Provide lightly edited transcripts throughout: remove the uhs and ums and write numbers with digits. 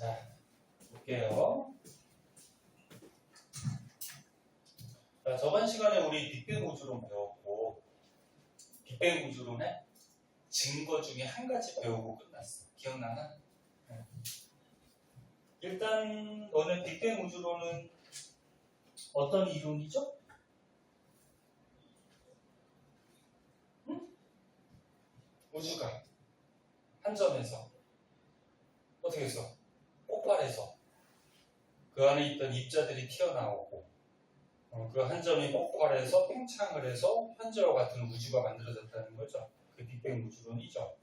자, 볼게요. 자, 저번 시간에 우리 빅뱅 우주론 배웠고, 빅뱅 우주론의 증거 중에 한 가지 배우고 끝났어. 기억나나? 네. 일단 너네 빅뱅 우주론은 어떤 이론이죠? 응? 우주가 한 점에서 어떻게 했어? 폭발해서 그 안에 있던 입자들이 튀어나오고 그 한 점이 폭발해서 팽창을 해서 현재와 같은 우주가 만들어졌다는 거죠. 그 빅뱅 우주론이죠.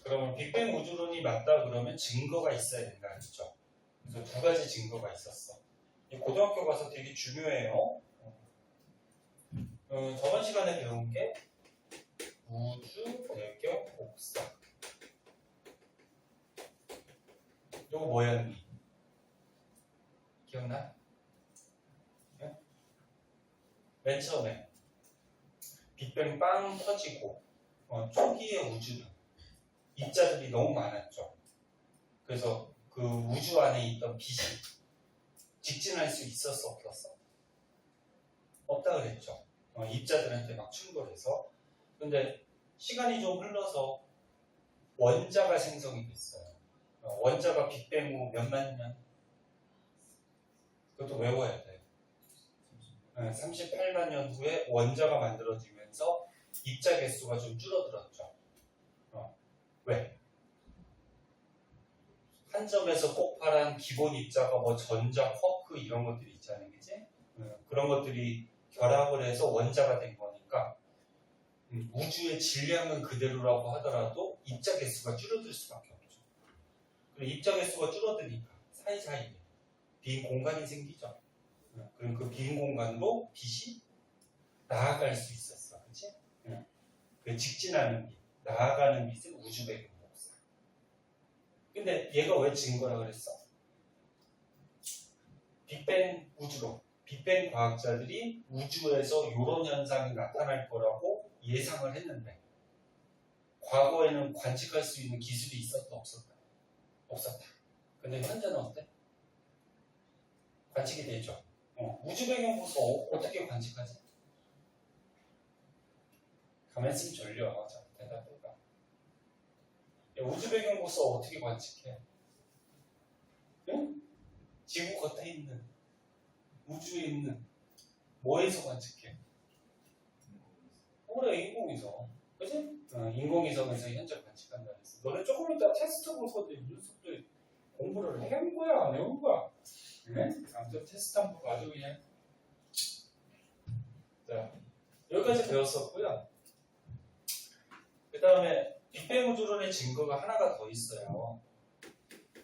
그러면 빅뱅 우주론이 맞다 그러면 증거가 있어야 된다 그랬죠. 그래서 두 가지 증거가 있었어. 고등학교 가서 되게 중요해요. 저번 시간에 배운 게 우주 배경 복사. 이거 뭐였니? 기억나? 네? 맨 처음에 빅뱅 빵 터지고 초기의 우주는 입자들이 너무 많았죠. 그래서 그 우주 안에 있던 빛이 직진할 수 있었어 없었어? 없다 그랬죠. 입자들한테 막 충돌해서. 근데 시간이 좀 흘러서 원자가 생성이 됐어요. 원자가 빅뱅 후 몇만 년? 그것도 외워야 돼. 38만 년 후에 원자가 만들어지면서 입자 개수가 좀 줄어들었죠. 왜? 한 점에서 폭발한 기본 입자가 뭐 전자, 쿼크 이런 것들이 있잖아요. 그치? 그런 것들이 결합을 해서 원자가 된 거니까 우주의 질량은 그대로라고 하더라도 입자 개수가 줄어들 수밖에 없죠. 그리고 입자 개수가 줄어드니까 사이사이에 빈 공간이 생기죠. 그럼 그 빈 공간으로 빛이 나아갈 수 있었어. 그치? 그 직진하는 빛, 나아가는 빛은 우주 배경 복사. 근데 얘가 왜 증거라 그랬어? 빅뱅 우주론. 빅뱅 과학자들이 우주에서 이런 현상이 나타날 거라고 예상을 했는데 과거에는 관측할 수 있는 기술이 있었다 없었다? 없었다. 근데 현재는 어때? 관측이 되죠. 우주 배경 복사 어떻게 관측하지? 가만히 있으면 졸려. 자, 대답해봐. 우주 배경 복사 어떻게 관측해? 응? 지구 겉에 있는 우주에 있는 뭐에서 관측해? 그래, 인공위성. 그치? 인공위성에서 현재 관측한다 그랬어. 너네 조금 이따 테스트 볼 건데 이 녀석들 공부를 해온 거야 안 해온 거야? 네? 아무튼 테스트 한번 봐줘 그냥. 자, 여기까지 배웠었고요. 그 다음에 빅뱅 우주론의 증거가 하나가 더 있어요.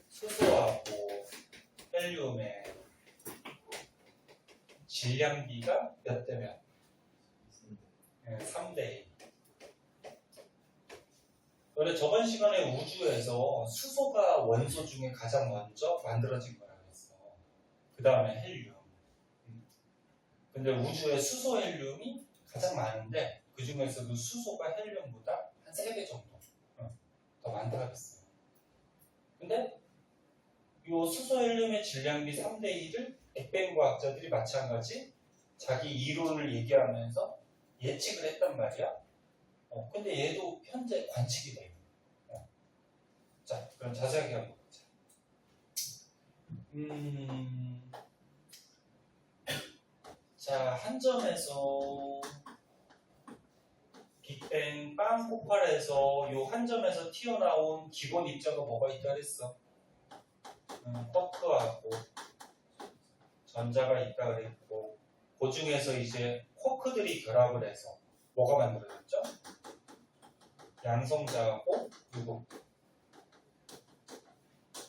수소하고 헬륨의 질량비가 몇 대 몇? 3대 1. 원래 저번 시간에 우주에서 수소가 원소 중에 가장 먼저 만들어진 거라 그랬어. 그 다음에 헬륨. 근데 우주에 수소, 헬륨이 가장 많은데 그 중에서도 수소가 헬륨보다 한 3배 정도 더 많다 그랬어요. 근데 이 수소, 헬륨의 질량비 3대 1을 빅뱅 과학자들이 마찬가지 자기 이론을 얘기하면서 예측을 했단 말이야. 근데 얘도 현재 관측이 돼요. 자, 그럼 자세하게 한번 보자. 자, 한 점에서 빅뱅 빵 폭발해서 요 한 점에서 튀어나온 기본 입자가 뭐가 있다 그랬어? 쿼크하고 전자가 있다 그랬고 그 중에서 이제 쿼크들이 결합을 해서 뭐가 만들어졌죠? 양성자하고 그리고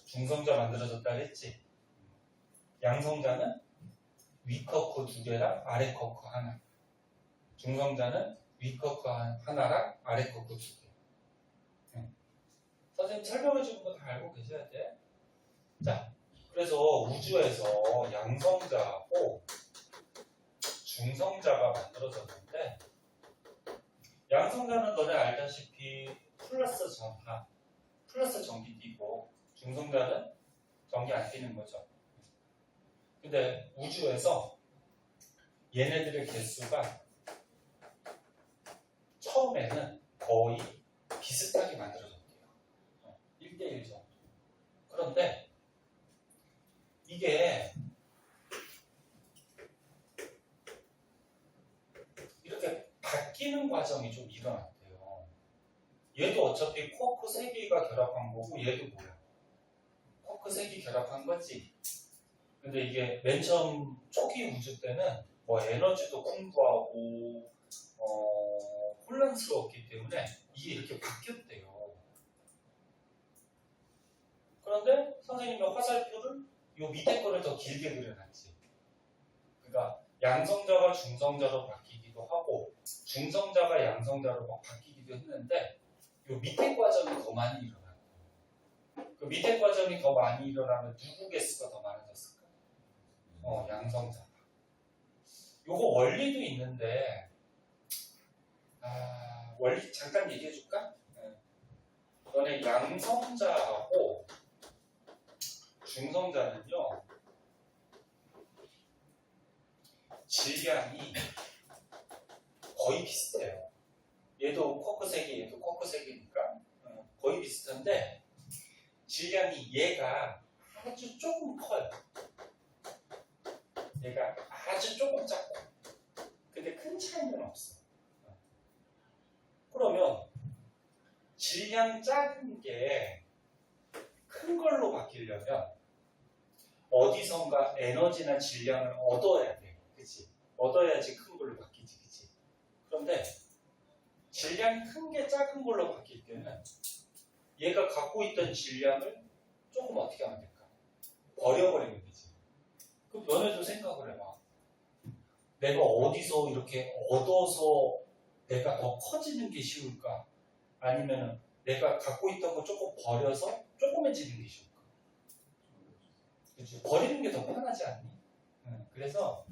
중성자 만들어졌다 그랬지? 양성자는 위 쿼크 2개랑 아래 쿼크 하나. 중성자는 위 쿼크 하나랑 아래 쿼크 2개. 선생님 설명해 주는 거 다 알고 계셔야 돼. 자, 그래서 우주에서 양성자하고 중성자가 만들어졌는데 양성자는 너네 알다시피 플러스 전하, 플러스 전기 띄고 중성자는 전기 안 띄는 거죠. 근데 우주에서 얘네들의 개수가 처음에는 거의 비슷하게 만들어졌대요. 1대1 정도. 그런데 이게 이렇게 바뀌는 과정이 좀 일어났대요. 얘도 어차피 쿼크 3개가 결합한 거고 얘도 뭐야? 쿼크 3개 결합한 거지. 근데 이게 맨 처음 초기 우주 때는 뭐 에너지도 풍부하고 혼란스러웠기 때문에 이게 이렇게 바뀌었대요. 그런데 선생님이 화살표를 요 밑에 거를 더 길게 그려놨지. 그러니까 양성자가 중성자로 바뀌기도 하고 중성자가 양성자로 막 바뀌기도 했는데 요 밑에 과정이 더 많이 일어나요. 그 밑에 과정이 더 많이 일어나면 누구 개수가 더 많아졌을까? 양성자가. 요거 원리도 있는데 원리 잠깐 얘기해 줄까? 너네 양성자하고 중성자는요 질량이 거의 비슷해요. 얘도 쿼크 3개, 얘도 쿼크 3개니까 거의 비슷한데 질량이 얘가 아주 조금 커요. 얘가 아주 조금 작고 근데 큰 차이는 없어. 그러면 질량 작은 게 큰 걸로 바뀌려면 어디선가 에너지나 질량을 얻어야 돼. 그치? 얻어야지 큰 걸로 바뀌지. 그치? 그런데 질량이 큰 게 작은 걸로 바뀔 때는 얘가 갖고 있던 질량을 조금 어떻게 하면 될까? 버려버리면 되지. 그럼 너네도 생각을 해봐. 내가 어디서 이렇게 얻어서 내가 더 커지는 게 쉬울까? 아니면 내가 갖고 있던 거 조금 버려서 조그매지는 게 쉬울까? 그치? 버리는 게 더 편하지 않니? 그래서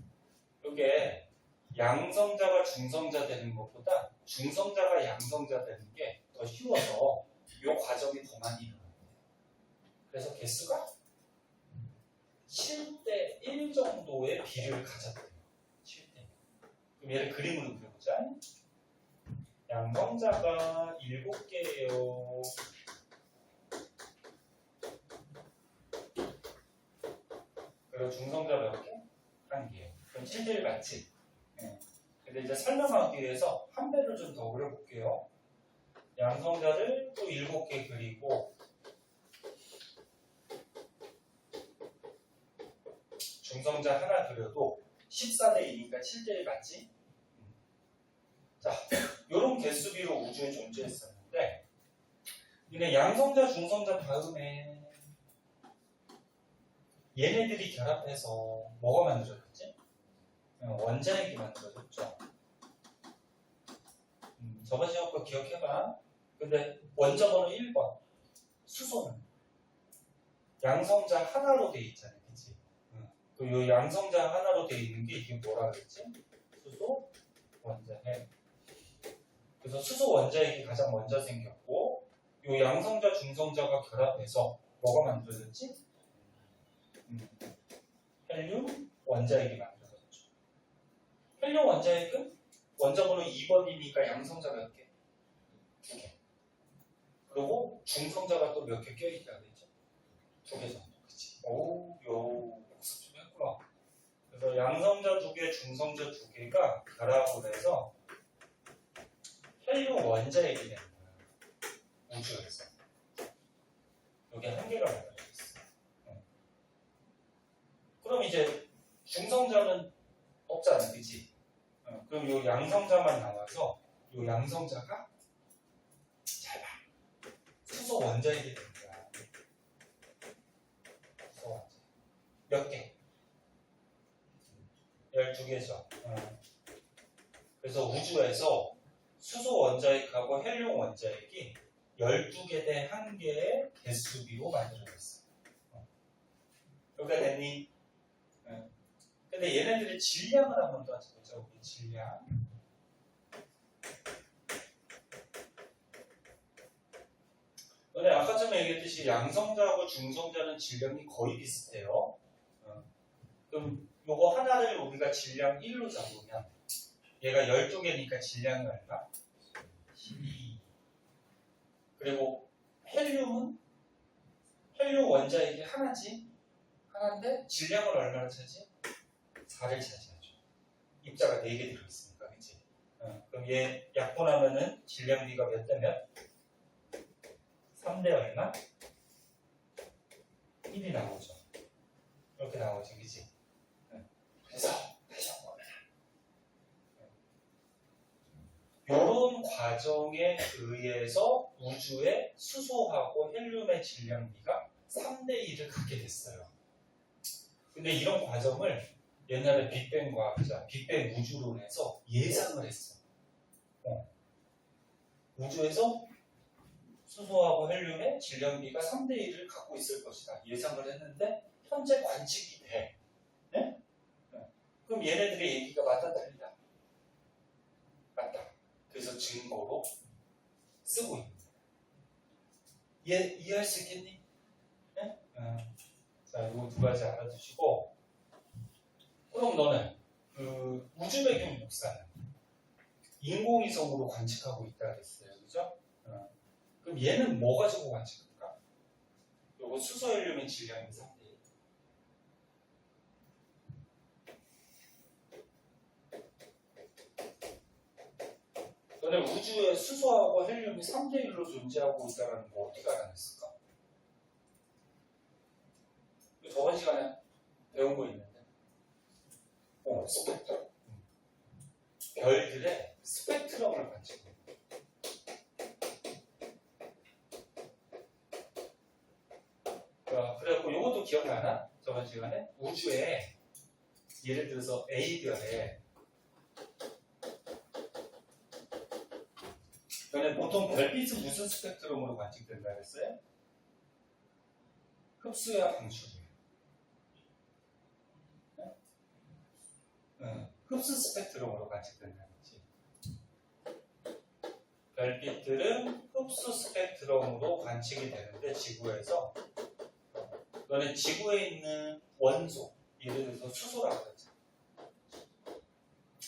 이게 양성자가 중성자 되는 것보다 중성자가 양성자 되는 게 더 쉬워서 이 과정이 더 많이 일어나요. 그래서 개수가 7대1 정도의 비율을 가졌대요. 7대1. 그럼 얘를 그림으로 그려보자. 양성자가 7개예요. 그리고 중성자 몇 개? 1개. 그럼 7대1 맞지? 네. 근데 이제 설명하기 위해서 한 배를 좀 더 그려볼게요. 양성자를 또 7개 그리고 중성자 하나 그려도 14대2니까 7대1 맞지? 자, 요런 개수비로 우주에 존재했었는데 이게 양성자, 중성자 다음에 얘네들이 결합해서 뭐가 만들어졌지? 원자핵이 만들어졌죠. 저번 시간 거 기억해봐. 근데 원자 번호 1번 수소는 양성자 하나로 돼 있잖아요. 그치? 그 양성자 하나로 돼 있는 게 이게 뭐라 그랬지? 수소 원자핵. 그래서 수소 원자핵이 가장 먼저 생겼고 이 양성자 중성자가 결합해서 뭐가 만들어졌지? 헬륨 원자핵이 만들어졌죠. 헬륨 원자핵은 원자 번호 2번이니까 양성자가 몇 개? 2개. 그리고 중성자가 또 몇 개 껴있다 그랬죠? 2개 정도. 그치? 복습 좀 했구나. 그래서 양성자 2개, 중성자 2개가 결합을 해서 헬륨 원자핵이 되는 거야. 우주에서. 여기 한 개가 만들어졌어. 그럼 이제 중성자는 없잖아. 그치? 그럼 요 양성자만 나와서 요 양성자가 잘 봐. 수소 원자핵이 되는 거야. 수소 원자핵. 몇 개? 12개죠. 그래서 우주에서 수소 원자핵하고 헬륨 원자핵이 12개 대 1개의 개수비로 만들어졌어요. 여기가 됐니? 근데 얘네들의 질량을 한번 더 보자. 우리 질량. 근데 아까 전에 얘기했듯이 양성자하고 중성자는 질량이 거의 비슷해요. 그럼 요거 하나를 우리가 질량 1로 잡으면 얘가 12개니까 질량이 얼마? 12. 그리고 헬륨은 헬륨 원자액이 하나지? 하나인데 질량을 얼마나 차지? 4를 차지하죠. 입자가 4개 들어있으니까, 그치? 그럼 얘 약분하면은 질량 B가 몇 대 몇? 3대 얼마? 1이 나오죠. 이렇게 나오지, 그치? 그래서 다시 한번 이런 과정에 의해서 우주의 수소하고 헬륨의 질량 B가 3대 1을 갖게 됐어요. 근데 이런 과정을 옛날에 빅뱅 과학자, 빅뱅 우주론에서 예상을 했어. 우주에서 수소하고 헬륨의 질량 B가 3대 1을 갖고 있을 것이다. 예상을 했는데 현재 관측이 돼. 네? 그럼 얘네들의 얘기가 맞다 틀리다? 맞다. 그래서 증거로 쓰고 있는 거야. 이해할 수 있겠니? 네? 자, 이거 두 가지 알아두시고, 그럼 너는 그 우주 배경 목사는 인공위성으로 관측하고 있다 그랬어요, 그죠? 그럼 얘는 뭐 가지고 관측할까? 요거 수소 헬륨의 질량이 3대 1. 너네 우주에 수소하고 헬륨이 3대 1로 존재하고 있다는 거 어떻게 알아냈을까? 저번 시간에 배운 거 있는데, 스펙트럼. 별들의 스펙트럼을 관측해. 그래갖고 이것도 기억나나? 저번 시간에 우주에 예를 들어서 A별에 전에 보통 별빛은 무슨 스펙트럼으로 관측된다 그랬어요? 흡수야 방출이야. 흡수 스펙트럼으로 관측된다 그랬지. 별빛들은 흡수 스펙트럼으로 관측이 되는데 지구에서 너네 지구에 있는 원소, 예를 들어서 수소라고 그랬잖아.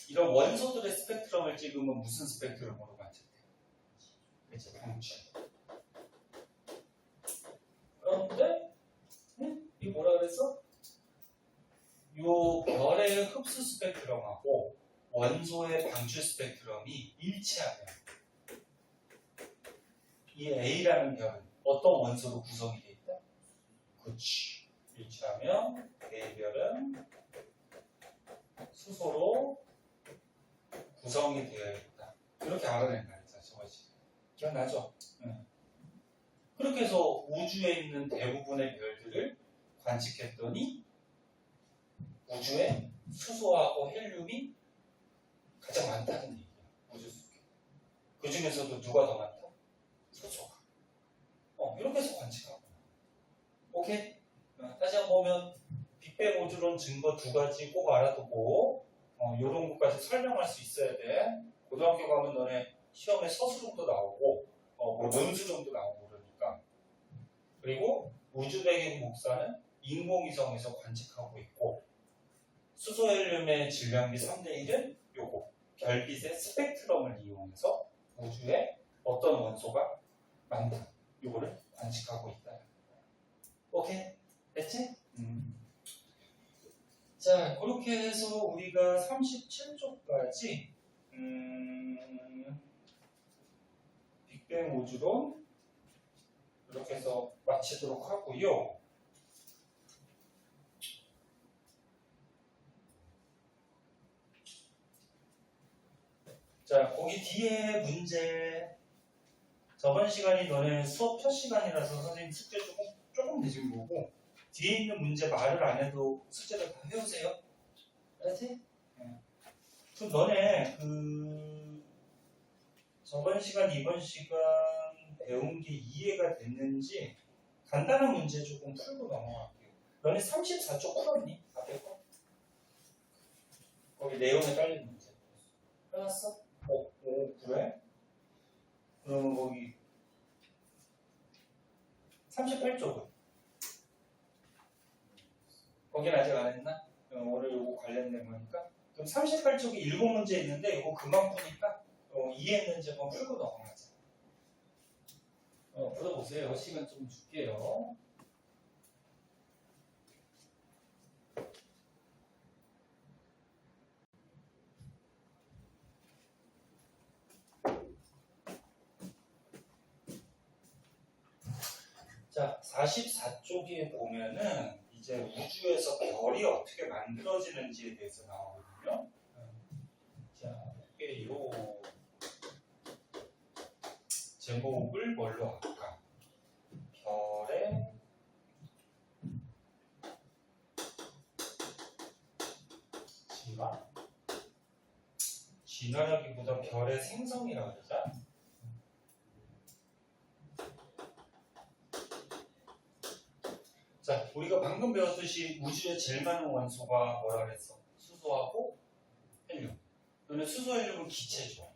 이런 원소들의 스펙트럼을 찍으면 무슨 스펙트럼으로 관측돼? 그치, 방출. 그런데 이 뭐라 그랬어? 요 별의 흡수 스펙트럼하고 원소의 방출 스펙트럼이 일치하면 이 A라는 별은 어떤 원소로 구성이 되어 있다? 그치. 일치하면 A별은 수소로 구성이 되어 있다. 이렇게 알아낸다 그랬죠, 저것이. 기억나죠? 그렇게 해서 우주에 있는 대부분의 별들을 관측했더니 우주에 수소하고 헬륨이 가장 많다는 얘기야. 우주 속에. 그 중에서도 누가 더 많다? 수소가. 이렇게 해서 관측하고. 오케이? 다시 한번 보면 빅뱅 우주론 증거 두 가지 꼭 알아두고 이런 것까지 설명할 수 있어야 돼. 고등학교 가면 너네 시험에 서술형도 나오고 논술형도 나오고 그러니까. 그리고 우주 배경 목사는 인공위성에서 관측하고 있고 수소 헬륨의 질량비 3대 1은 요거 별빛의 스펙트럼을 이용해서 우주에 어떤 원소가 많다. 요거를 관측하고 있다. 오케이? 됐지? 자, 그렇게 해서 우리가 37쪽까지 빅뱅 우주론 이렇게 해서 마치도록 하고요. 자, 거기 뒤에 문제 저번 시간이 너네 수업 첫 시간이라서 선생님 숙제 조금 늦은 거고 뒤에 있는 문제 말을 안 해도 숙제를 다 해오세요. 알았지? 그럼 너네 저번 시간 이번 시간 배운 게 이해가 됐는지 간단한 문제 조금 풀고 넘어갈게요. 너네 34쪽 풀었니? 앞에 거? 거기 내용에 깔린 문제. 해놨어? 오, 그래? 그러면 거기 38쪽은? 거긴 아직 안 했나? 오늘 요거 관련된 거니까. 그럼 38쪽에 7문제 있는데 이거 금방 푸니까 이해했는지 한번 풀고 넘어가자. 풀어보세요. 시간 좀 줄게요. 자, 44쪽에 보면은 이제 우주에서 별이 어떻게 만들어지는지에 대해서 나오거든요. 자, 볼게요. 제목을 뭘로 할까? 별의 진화? 진화라기보다 별의 생성이라고 그러자. 자, 우리가 방금 배웠듯이 우주에 제일 많은 원소가 뭐라 그랬어? 수소하고 헬륨. 너는 수소, 헬륨은 기체죠.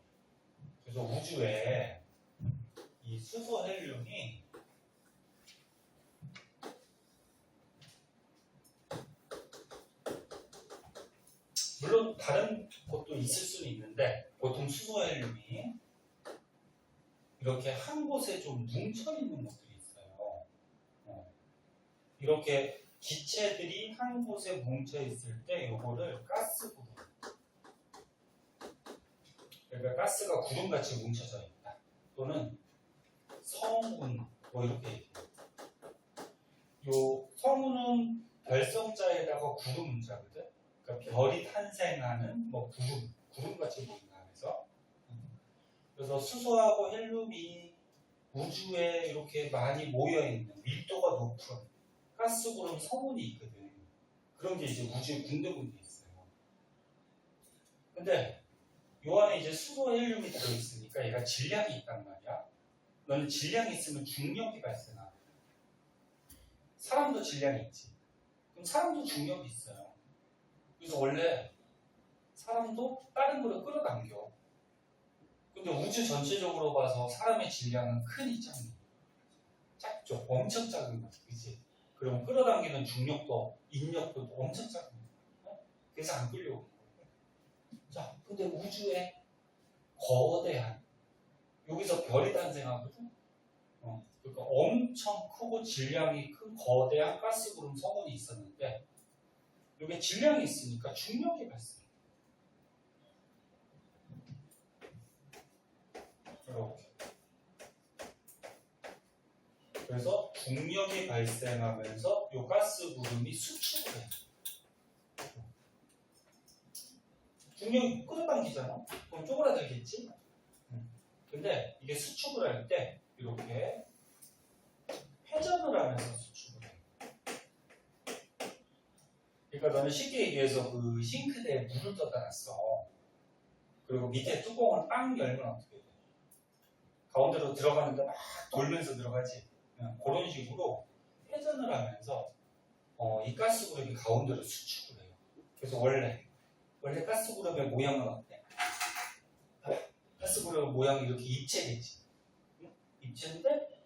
그래서 우주에 이 수소, 헬륨이 물론 다른 것도 있을 수는 있는데 보통 수소, 헬륨이 이렇게 한 곳에 좀 뭉쳐있는 것들이 있어요. 이렇게 기체들이 한 곳에 뭉쳐있을 때 이거를 가스 구름, 그러니까 가스가 구름같이 뭉쳐져 있다. 또는 성운, 뭐 이렇게 얘기해요. 요 성운은 별성자에다가 구름자거든. 그러니까 별이 탄생하는 뭐 구름같이 보인다 그래서. 그래서 수소하고 헬륨이 우주에 이렇게 많이 모여있는 밀도가 높은 가스구름 성운이 있거든. 그런 게 이제 우주에 군데군데 있어요. 근데 요 안에 이제 수소, 헬륨이 들어있으니까 얘가 질량이 있단 말이야. 너는 질량이 있으면 중력이 발생하거든. 사람도 질량이 있지. 그럼 사람도 중력이 있어요. 그래서 원래 사람도 다른 거를 끌어당겨. 근데 우주 전체적으로 봐서 사람의 질량은 크니 작니? 작죠. 엄청 작은 거지. 그치? 그럼 끌어당기는 중력도 인력도 엄청 작은 거야. 그래서 안 끌려오는 거야. 자, 근데 우주에 거대한 여기서 별이 탄생하거든. 그러니까 엄청 크고 질량이 큰 거대한 가스구름 성운이 있었는데 여기 질량이 있으니까 중력이 발생해. 이렇게. 그래서 중력이 발생하면서 이 가스구름이 수축을 해. 중력이 끌어당기잖아. 그럼 쪼그라들겠지? 근데 이게 수축을 할 때 이렇게 회전을 하면서 수축을 해. 그러니까 너는 쉽게 얘기해서 그 싱크대에 물을 떠다 놨어. 그리고 밑에 뚜껑을 빵 열면 어떻게 돼? 가운데로 들어가는데 막 돌면서 들어가지. 그런 식으로 회전을 하면서 이 가스구름이 가운데로 수축을 해요. 그래서 원래 가스구름의 모양은 어때? 가스구름의 모양이 이렇게 입체겠지. 입체인데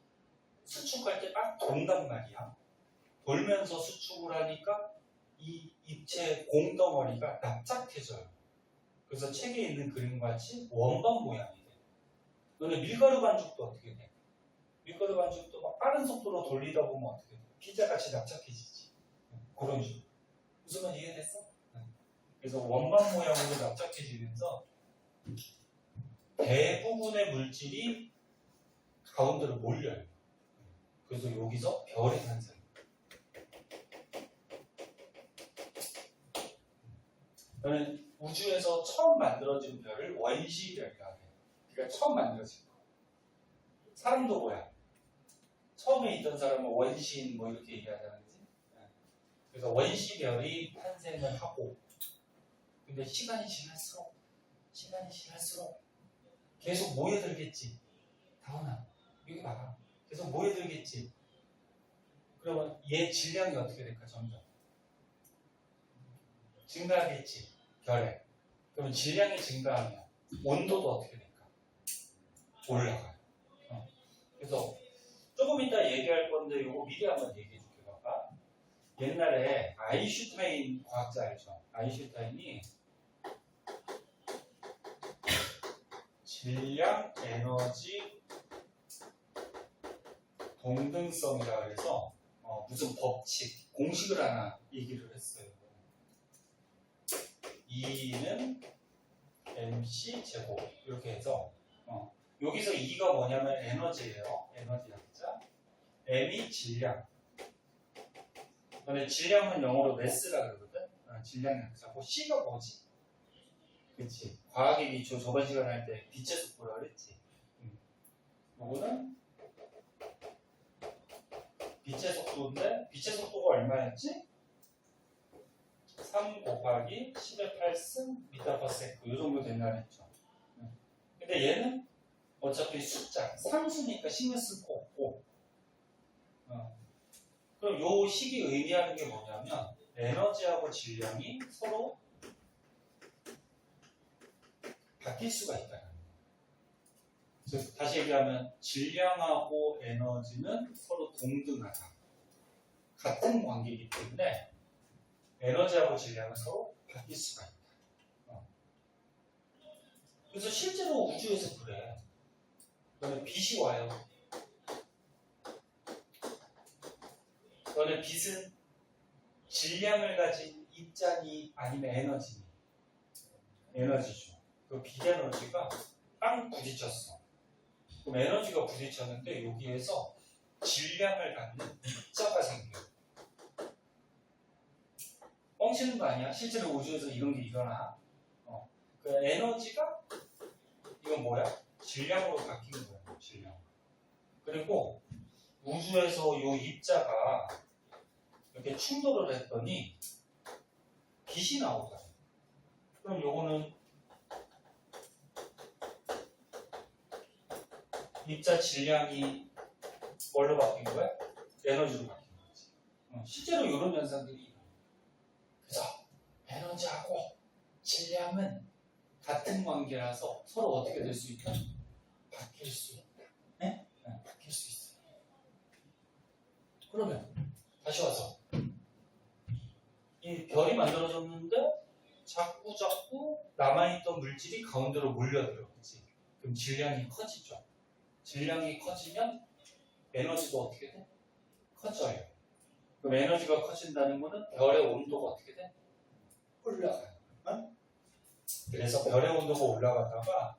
수축할 때 막 돈단 말이야. 돌면서 수축을 하니까 이 입체 공덩어리가 납작해져요. 그래서 책에 있는 그림과 같이 원반 모양이 돼. 너네 밀가루 반죽도 어떻게 돼? 밀가루 반죽도 막 빠른 속도로 돌리다 보면 어떻게 돼? 피자같이 납작해지지. 그런 식으로. 무슨 말 이해됐어? 그래서 원반 모양으로 납작해지면서 대부분의 물질이 가운데로 몰려요. 그래서 여기서 별이 탄생해요. 저는 우주에서 처음 만들어진 별을 원시별이라고 해요. 그러니까 처음 만들어진 거. 사람도 뭐야? 처음에 있던 사람은 원시인 뭐 이렇게 얘기하잖아요. 그래서 원시별이 탄생을 하고 근데 시간이 지날수록 계속 모여들겠지. 다원아 여기 봐봐. 계속 모여들겠지. 그러면 얘 질량이 어떻게 될까? 점점 증가하겠지. 별에. 그러면 질량이 증가하면 온도도 어떻게 될까? 올라가요. 그래서 조금 이따 얘기할 건데 이거 미리 한번 얘기해 줄게 봐봐. 옛날에 아인슈타인 과학자 알죠? 아인슈타인이 질량, 에너지, 동등성이라 그래서 무슨 법칙, 공식을 하나 얘기를 했어요. E는 mc 제곱 이렇게 해서 여기서 E가 뭐냐면 에너지예요. 에너지 약자. M이 질량. 근데 질량은 영어로 mass라 그러거든. 질량 약자고 C가 뭐지? 그치? 과학의 기초 저번 시간에 할 때 빛의 속도라 그랬지. 요거는 빛의 속도인데 빛의 속도가 얼마였지? 3 곱하기 10의 8승 미터/s 이 정도 된다 그랬죠. 근데 얘는 어차피 숫자 상수니까 신경 쓸 거 없고 그럼 요 식이 의미하는 게 뭐냐면 에너지하고 질량이 서로 바뀔 수가 있다는 거예요. 그래서 다시 얘기하면 질량하고 에너지는 서로 동등하다. 같은 관계이기 때문에 에너지하고 질량은 서로 바뀔 수가 있다. 그래서 실제로 우주에서 그래. 너네 빛이 와요. 너네 빛은 질량을 가진 입자니 아니면 에너지니? 에너지죠. 그 빛 에너지가 빵 부딪혔어. 그럼 에너지가 부딪혔는데 여기에서 질량을 갖는 입자가 생겨. 뻥치는 거 아니야? 실제로 우주에서 이런 게 일어나. 그 에너지가 이건 뭐야? 질량으로 바뀌는 거야. 질량. 그리고 우주에서 이 입자가 이렇게 충돌을 했더니 빛이 나오잖아. 그럼 요거는 입자 질량이 뭘로 바뀐 거야? 에너지로 바뀐 거지. 실제로 이런 현상들이 일어나. 그래서 에너지하고 질량은 같은 관계라서 서로 어떻게 될 수 있다? 바뀔 수 있다. 네? 바뀔 수 있어요. 그러면 다시 와서 이 별이 만들어졌는데 자꾸 남아있던 물질이 가운데로 몰려들어. 그치? 그럼 질량이 커지죠. 질량이 커지면 에너지도 어떻게 돼? 커져요. 그럼 에너지가 커진다는 거는 별의 온도가 어떻게 돼? 올라가요. 그래서 별의 온도가 올라가다가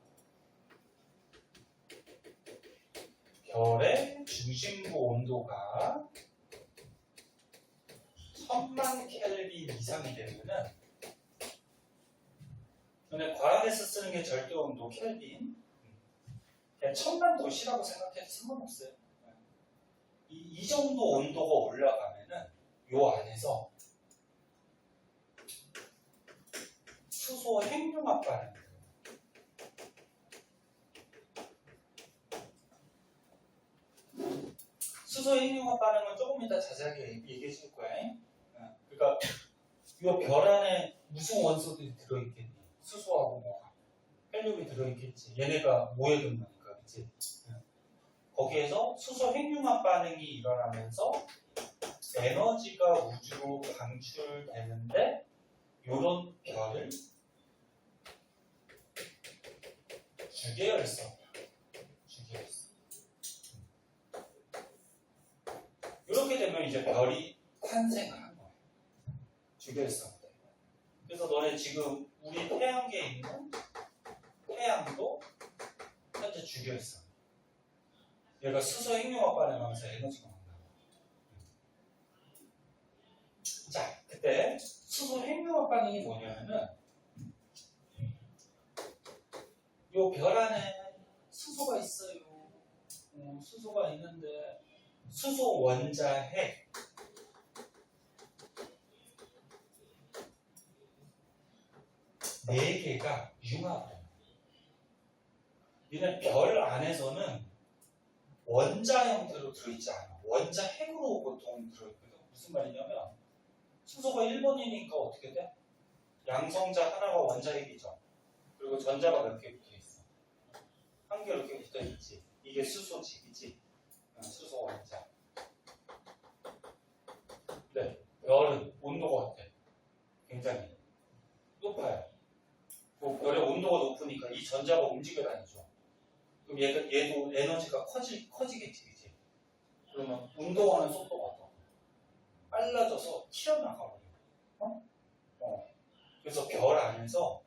별의 중심부 온도가 1000만 켈빈 이상이 되면은, 근데 과학에서 쓰는 게 절대 온도 켈빈, 그냥 1000만 도시라고 생각해도 상관없어요. 이 정도 온도가 올라가면은 요 안에서 수소 핵융합 반응이 돼요. 수소 핵융합 반응은 조금 이따 자세하게 얘기해 줄 거야. 그러니까 이 별 안에 무슨 원소들이 들어있겠니? 수소하고 뭐가? 헬륨이 들어있겠지. 얘네가 모여든 거니까, 그치? 거기에서 수소 핵융합 반응이 일어나면서 에너지가 우주로 방출되는데 요런 별을 주계열성. 이렇게 되면 이제 별이 탄생하는 거예요. 주계열성. 그래서 너네 지금 우리 태양계에 있는 태양도 현재 주계열성. 얘가 수소 핵융합 반응하면서 에너지가 나온다. 자, 그때 수소 핵융합 반응이 뭐냐면은 요 별 안에 수소가 있어요. 수소가 있는데 수소 원자 핵 네 개가 융합을 해요. 얘는 별 안에서는 원자 형태로 들어있지 않아. 원자 핵으로 보통 들어있거든. 무슨 말이냐면 수소가 1번이니까 어떻게 돼? 양성자 하나가 원자 핵이죠. 그리고 전자가 몇 개 붙어 있어? 한 개 이렇게 붙어 있지. 이게 수소지, 그치? 수소 원자. 네, 별은 온도가 어때? 굉장히 높아요. 뭐 별의 온도가 높으니까 이 전자가 움직여 다니죠. 그럼 얘도 에너지가 커지겠지, 그치? 그러면 운동하는 속도가 더 빨라져서 튀어나가 버려요. 그래서 별 안에서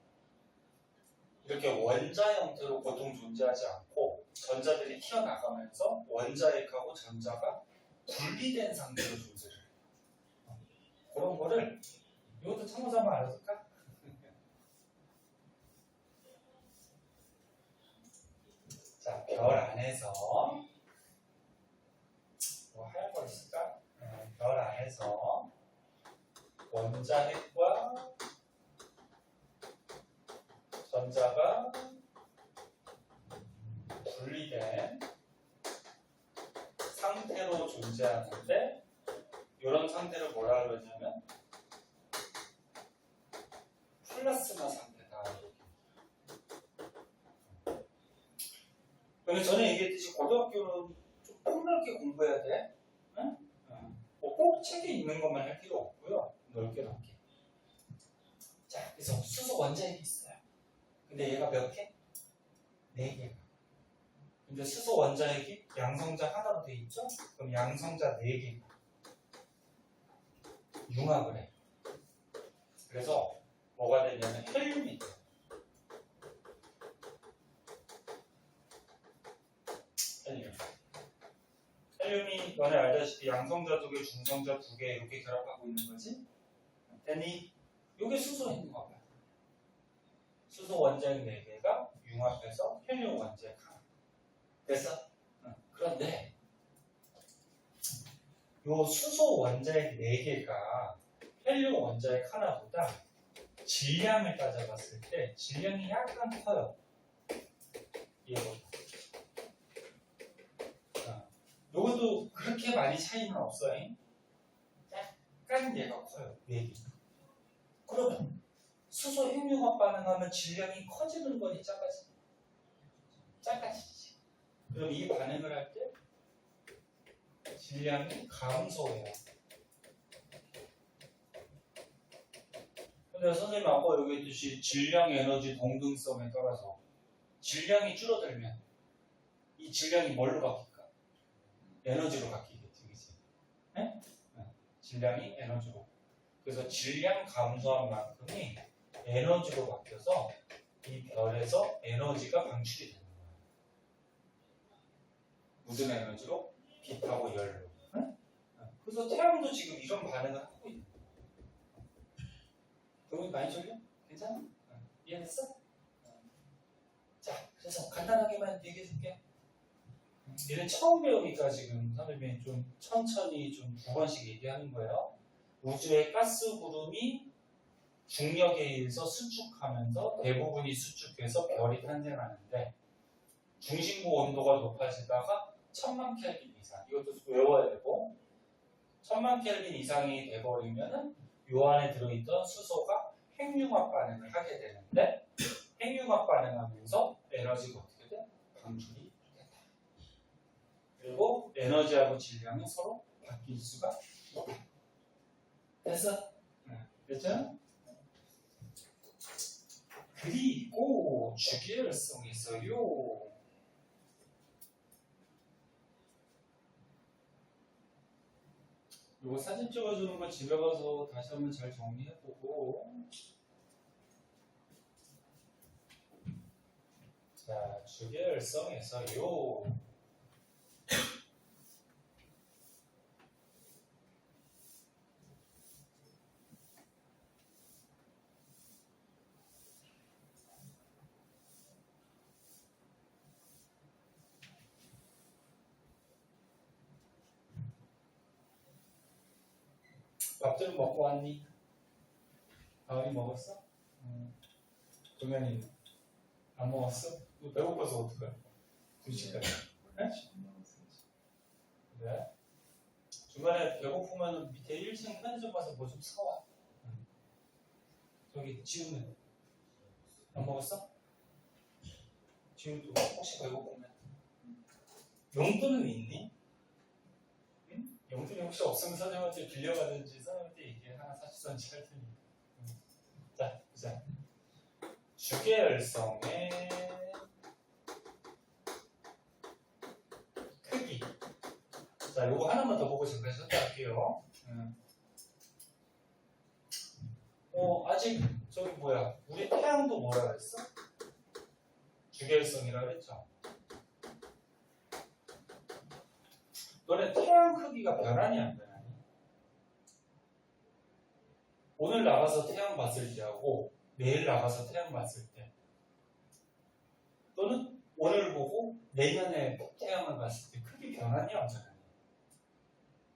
이렇게 원자 형태로 보통 존재하지 않고 전자들이 튀어나가면서 원자핵하고 전자가 분리된 상태로 존재해요. 그런 거를 이것도 참고서 한번 알아둘까? 자, 별 안에서 뭐 하얀 거 있을까? 별 안에서 원자핵과 전자가 분리된 상태로 존재하는데 이런 상태를 뭐라 그러냐면 플라스마 상태다. 근데 전에 얘기했듯이 고등학교는 좀 폭넓게 공부해야 돼. 응? 꼭 책에 있는 것만 할 필요 없고요. 넓게. 자, 그래서 수소 원자핵이 있어요. 근데 얘가 몇 개? 4개가. 근데 수소 원자핵이 양성자 하나로 돼 있죠? 그럼 양성자 4개가 융합을 해. 그래서 뭐가 되냐면 헬륨이 돼요. 헬륨이 너네 알다시피 양성자 2개, 중성자 2개 이렇게 결합하고 있는 거지? 됐니? 이게 수소인 거야. 수소 원자핵 4개가 융합해서 헬륨 원자핵 하나. 됐어? 그런데 요 수소 원자핵 4개가 헬륨 원자핵 하나보다 질량을 따져봤을 때 질량이 약간 커요. 얘보다. 요것도 그렇게 많이 차이는 없어요. 약간 얘가 커요. 4개. 그러면 수소 핵융합 반응하면 질량이 커지는 거니 작아지지? 작아지지. 그럼 이 반응을 할 때 질량이 감소해요. 근데 선생님 아까 여기 했듯이 질량 에너지 동등성에 따라서 질량이 줄어들면 이 질량이 뭘로 바뀔까? 에너지로 바뀌겠지, 그치? 네? 질량이 에너지로. 그래서 질량 감소한 만큼이 에너지로 바뀌어서 이 별에서 에너지가 방출이 되는 거예요. 무슨 에너지로? 빛하고 열로. 응? 그래서 태양도 지금 이런 반응을 하고 있는 거예요. 그러면 많이 졸려? 괜찮아? 이해했어? 자, 그래서 간단하게만 얘기해 줄게. 얘는 처음 배우니까 지금 선생님이 좀 천천히 좀 2번씩 얘기하는 거예요. 우주의 가스 구름이 중력에 의해서 수축하면서 대부분이 수축해서 별이 탄생하는데 중심부 온도가 높아지다가 1000만 켈빈 이상, 이것도 외워야 되고 1000만 켈빈 이상이 돼버리면은 요 안에 들어있던 수소가 핵융합 반응을 하게 되는데 핵융합 반응하면서 에너지가 어떻게 돼? 방출이 된다. 그리고 에너지하고 질량이 서로 바뀔 수가 있다. 됐어? 됐죠? 그리고 주기율성이 있어요. 이거 사진 찍어주는 거 집에 가서 다시 한번 잘 정리해보고. 자, 주기율성에서요. 밥들은 먹고 왔니? 가은이 먹었어? 동현이는 안 먹었어? 배고파서 어떡해? 2시까지. 네? 그래? 중간에 배고프면 밑에 1층 편의점 가서 뭐 좀 사와. 저기 지우면 안 먹었어? 지금도 혹시 배고프면 용돈은 있니? 응? 용돈이 혹시 없으면 선생님한테 빌려가든지 선생님한테 얘기해. 하나 사주던지 할 테니까. 자, 보자. 주계열성의 크기. 자, 요거 하나만 더 보고 잠깐 쉬었다 할게요. 아직 저기 뭐야? 우리 태양도 뭐라 그랬어? 주계열성이라 그랬죠? 너네 태양 크기가 변하니 안 변하니? 오늘 나가서 태양 봤을 때하고 내일 나가서 태양 봤을 때 너는 오늘 보고 내년에 태양을 봤을 때 크기 변하니 안 변하니?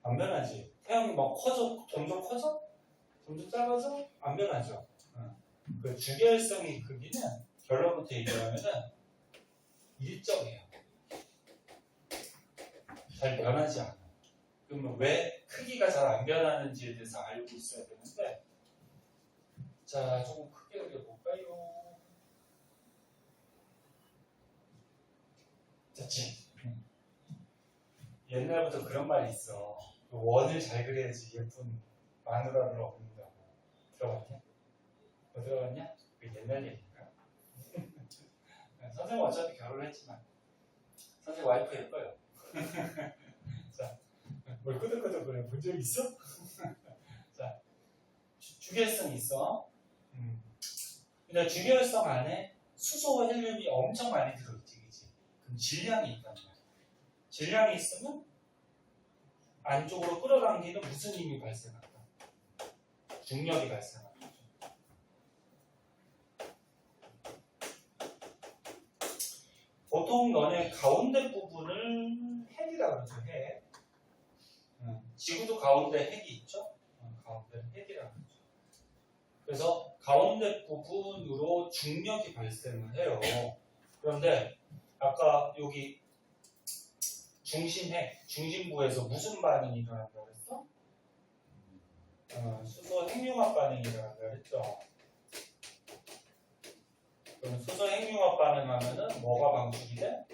안 변하지. 태양이 막 커져, 점점 커져? 점점 작아져? 안 변하죠. 그 주계열성의 크기는 결론부터 얘기하면은 일정해요. 잘 변하지 않아. 그러면 왜 크기가 잘 안 변하는지에 대해서 알고 있어야 되는데, 자, 조금 크게 그려볼까요? 됐지? 옛날부터 그런 말이 있어. 원을 잘 그려야지 예쁜 마누라를 얻는다고. 들어봤냐? 너 들어봤냐? 그 옛날 얘기인가? 선생님 어차피 결혼했지만 선생님 와이프 예뻐요. 자, 뭘 끄덕끄덕 그래? 본 적 있어? 자, 주계열성 있어. 근데 주계열성 안에 수소와 헬륨이 엄청 많이 들어있지, 그치? 그럼 질량이 있단 말이야. 질량이 있으면 안쪽으로 끌어당기는 무슨 힘이 발생할까? 중력이 발생합니다. 보통 너네 가운데 부분을 핵이라고 그러죠, 핵. 지구도 가운데 핵이 있죠? 가운데는 핵이라고 그러죠. 그래서 가운데 부분으로 중력이 발생을 해요. 그런데 아까 여기 중심핵, 중심부에서 무슨 반응이 일어난다고 했어? 수소 핵융합 반응이 일어난다고 했죠. 그럼 수소 핵융합 반응하면은 뭐가 방출이 돼?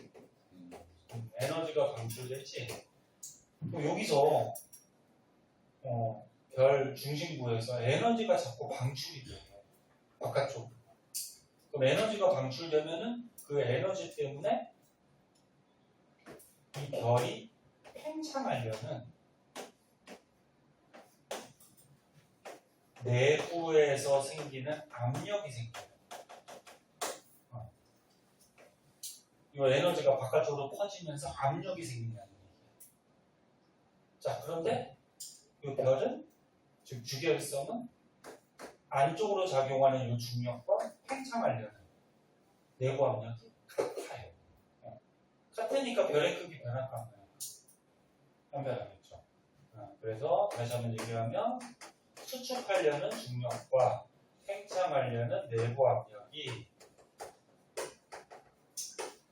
에너지가 방출되지. 그럼 여기서 별 중심부에서 에너지가 자꾸 방출이 돼. 바깥쪽으로. 그럼 에너지가 방출되면은 그 에너지 때문에 이 별이 팽창하려는 내부에서 생기는 압력이 생겨요. 이 에너지가 바깥쪽으로 퍼지면서 압력이 생긴다는 얘기예요. 자, 그런데 이 별은, 즉 주계열성은 안쪽으로 작용하는 이 중력과 팽창하려는 내부 압력이 같아요. 같으니까 별의 크기 변할까 안 변할까? 안 변하겠죠. 그래서 다시 한번 얘기하면 수축하려는 중력과 팽창하려는 내부 압력이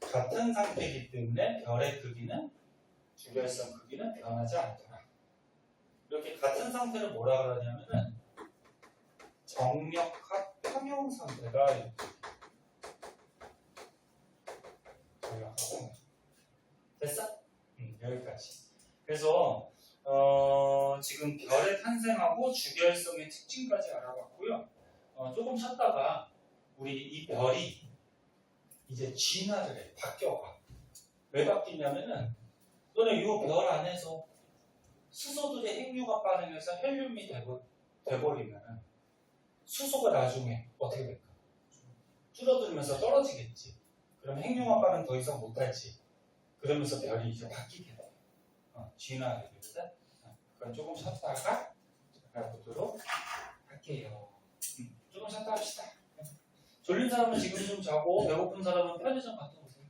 같은 상태이기 때문에 별의 크기는, 주계열성 크기는 변하지 않더라. 이렇게 같은 상태를 뭐라 그러냐면은 정력합 평형 상태가 이렇게 정력합 평형. 됐어? 여기까지. 그래서 지금 별의 탄생하고 주계열성의 특징까지 알아봤고요. 조금 쉬었다가 우리 이 별이 이제 진화를 해, 바뀌어가. 왜 바뀌냐면은 너네 이 별 안에서 수소들의 핵융합 반응에서 헬륨이 돼버리면은 수소가 나중에 어떻게 될까? 줄어들면서 떨어지겠지. 그럼 핵융합 반응 더 이상 못하지. 그러면서 별이 이제 바뀌게 돼. 진화하게 되거든. 그럼 조금 쉬었다가 알아보도록 할게요. 조금 쉬었다 합시다. 졸린 사람은 지금 좀 자고 배고픈 사람은 편의점 갔다 오세요.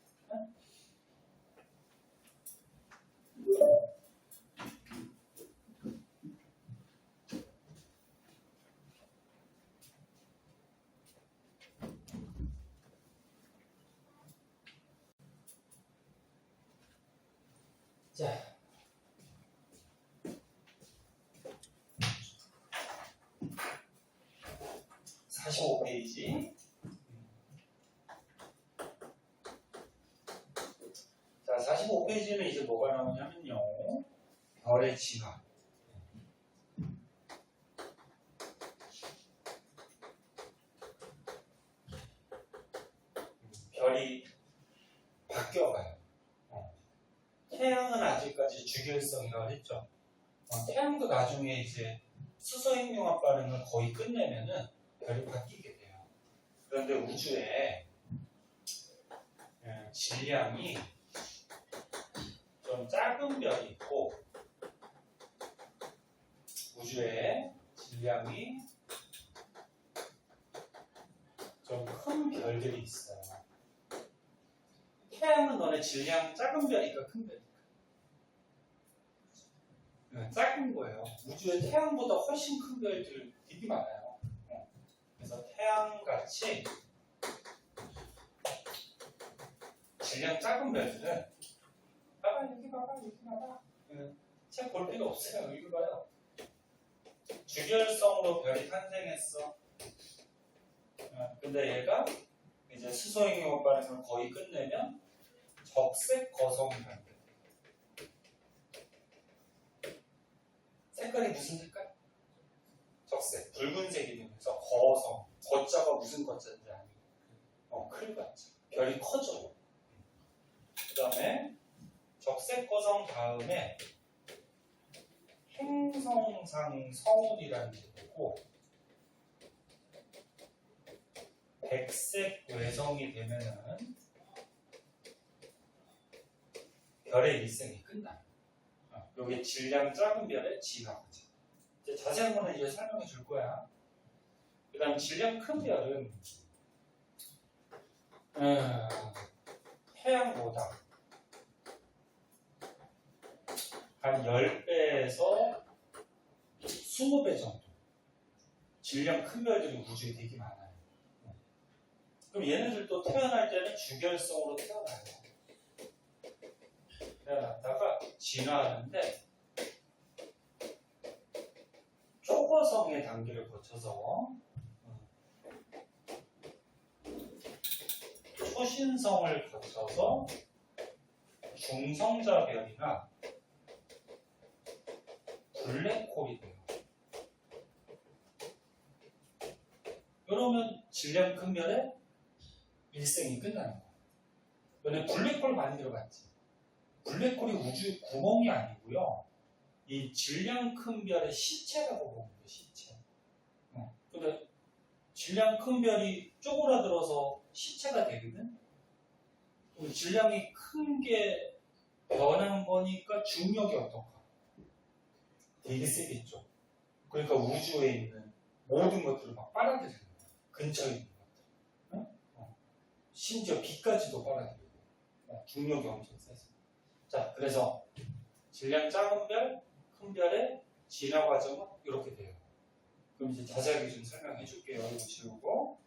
자, 45페이지. 페이지는 이제 뭐가 나오냐면요. 별의 진화. 별이 바뀌어가요. 태양은 아직까지 주결성이라고 했죠. 태양도 나중에 이제 수소행용합 반응을 거의 끝내면은 별이 바뀌게 돼요. 그런데 우주에 질량이 좀 작은 별이 있고 우주에 질량이 좀 큰 별들이 있어요. 태양은 너네 질량 작은 별이니까 큰 별이니까. 작은 거예요. 우주에 태양보다 훨씬 큰 별들 되게 많아요. 그래서 태양같이 질량 작은 별들은 봐봐 여기 봐봐 여기 봐봐 책 볼 필요 없어요. 여기 봐요. 주결성으로 별이 탄생했어. 근데 얘가 이제 수소행용 반응을 거의 끝내면 적색 거성이 발생돼요. 색깔이 무슨 색깔? 적색, 붉은색이 되면서 거성, 거자가 무슨 거자인지 아니에요. 클같죠. 별이 커져요. 그 다음에 적색 거성 다음에 행성상 성운이라는 게 되고 백색 외성이 되면은 별의 일생이 끝나요. 여기 질량 작은 별의 진화거죠. 이제 자세한 거는 이제 설명해 줄 거야. 그 다음 질량 큰 별은 태양보다 한 10배에서 20배 정도 질량 큰 별들이 우주에 되게 많아요. 그럼 얘네들도 태어날 때는 주결성으로 태어나요. 태어났다가 진화하는데 초거성의 단계를 거쳐서 초신성을 거쳐서 중성자별이나 블랙홀이 돼요. 그러면 질량 큰 별의 일생이 끝나는 거예요. 너네 블랙홀 많이 들어봤지? 블랙홀이 우주 구멍이 아니고요. 이 질량 큰 별의 시체라고 보는 거예요. 시체. 근데 질량 큰 별이 쪼그라들어서 시체가 되거든. 질량이 큰 게 변한 거니까 중력이 어떨까? 되게 세겠죠. 그러니까 우주에 있는 모든 것들을 막 빨아들이는 거예요. 근처에 있는 것들. 심지어 빛까지도 빨아들이고. 중력이 엄청 세서. 자, 그래서 질량 작은 별, 큰 별의 진화 과정은 이렇게 돼요. 그럼 이제 자세하게 좀 설명해 줄게요. 이거 지우고.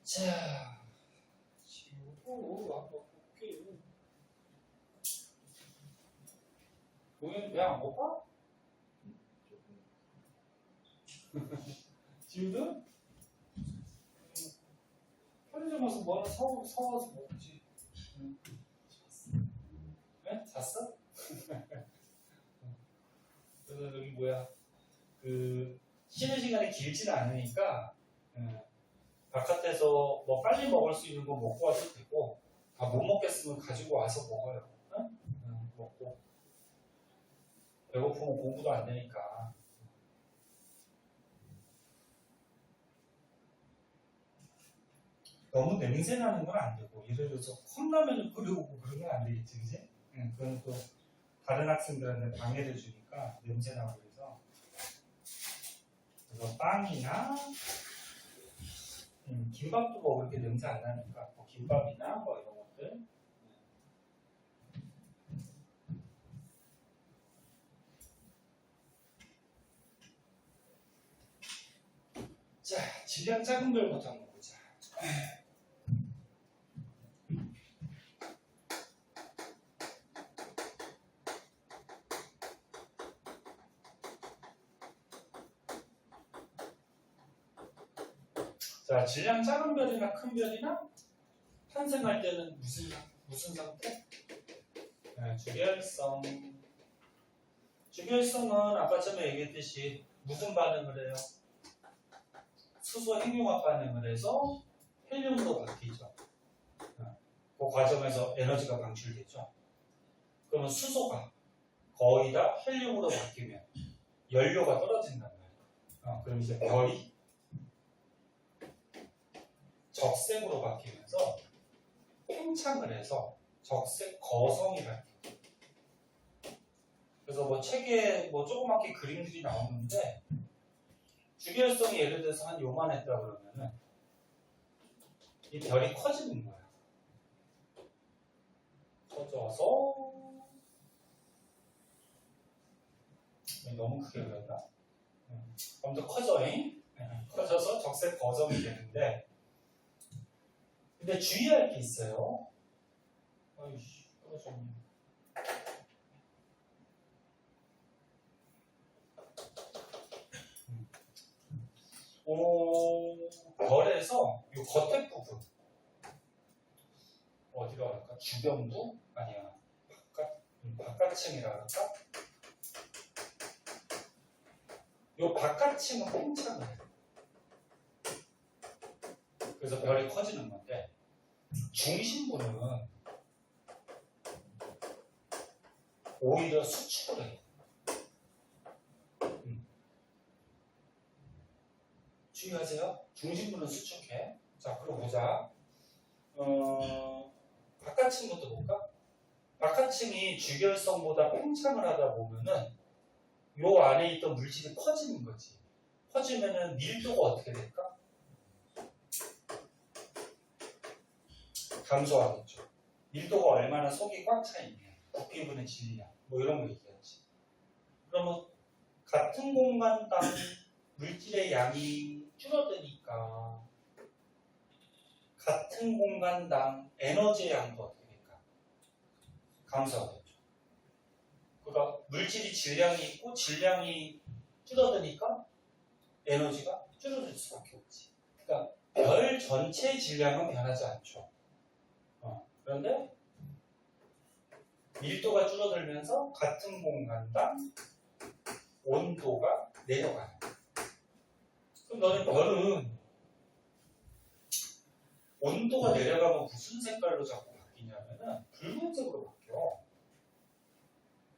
자, 지우고 한번 볼게요. 공연 왜 안 먹어? 지우든? 편의점 와서 뭐 하나 사와서 먹지. 네? 잤어? 그래서 여기 뭐야? 쉬는 시간이 길지는 않으니까 바깥에서 뭐 빨리 먹을 수 있는 거 먹고 와도 되고 다 못 먹겠으면 가지고 와서 먹어요. 먹고 배고프면 공부도 안 되니까. 너무 냄새 나는 건 안 되고 예를 들어서 컵라면을 끓여오고 그러면 안 되겠지, 그지? 그건 또 다른 학생들한테 방해를 주니까 냄새 나고 그래서 빵이나 김밥도 뭐 그렇게 냄새 안 나니까 뭐 김밥이나 뭐 이런 것들. 자, 질량 작은 별부터 한번 보자. 자, 질량 작은 별이나 큰 별이나 탄생할 때는 무슨 상태? 네, 주결성. 주결성은 아까 처음에 얘기했듯이 무슨 반응을 해요? 수소 핵융합 반응을 해서 헬륨으로 바뀌죠. 그 과정에서 에너지가 방출되죠. 그러면 수소가 거의 다 헬륨으로 바뀌면 연료가 떨어진단 말이에요. 그럼 이제 별이 적색으로 바뀌면서 팽창을 해서 적색 거성이 바뀌어요. 그래서 뭐 책에 뭐 조그맣게 그림들이 나오는데 주결성이 예를 들어서 한 요만했다 그러면은 이 별이 커지는 거야. 커져서 너무 크게 그렸나? 좀 더 커져잉? 커져서 적색 거성이 되는데 근데 주의할 게 있어요. 아이씨, 떨어졌네. 별에서 이 겉에 부분 어디로 갈까? 주변부? 아니야. 바깥층이라 그럴까? 이 바깥층은 팽창을 해요. 그래서 별이 커지는 건데 중심부는 오히려 수축을 해요. 주의하세요. 중심부는 수축해. 자, 그럼 보자. 바깥층부터 볼까? 바깥층이 주결성보다 팽창을 하다 보면은 요 안에 있던 물질이 퍼지는 거지. 퍼지면은 밀도가 어떻게 될까? 감소하겠죠. 밀도가 얼마나 속이 꽉 차 있냐, 부피분의 질량, 뭐 이런 거 얘기하지. 그러면 같은 공간당 물질의 양이 줄어드니까 같은 공간당 에너지의 양도 어떻게 될까? 감소하겠죠. 그러니까 물질이 질량이 있고 질량이 줄어드니까 에너지가 줄어들 수밖에 없지. 그러니까 별 전체 질량은 변하지 않죠. 그런데 밀도가 줄어들면서 같은 공간당 온도가 내려가요. 그럼 너네 별은 온도가 내려가면 무슨 색깔로 자꾸 바뀌냐면은 붉은색으로 바뀌어.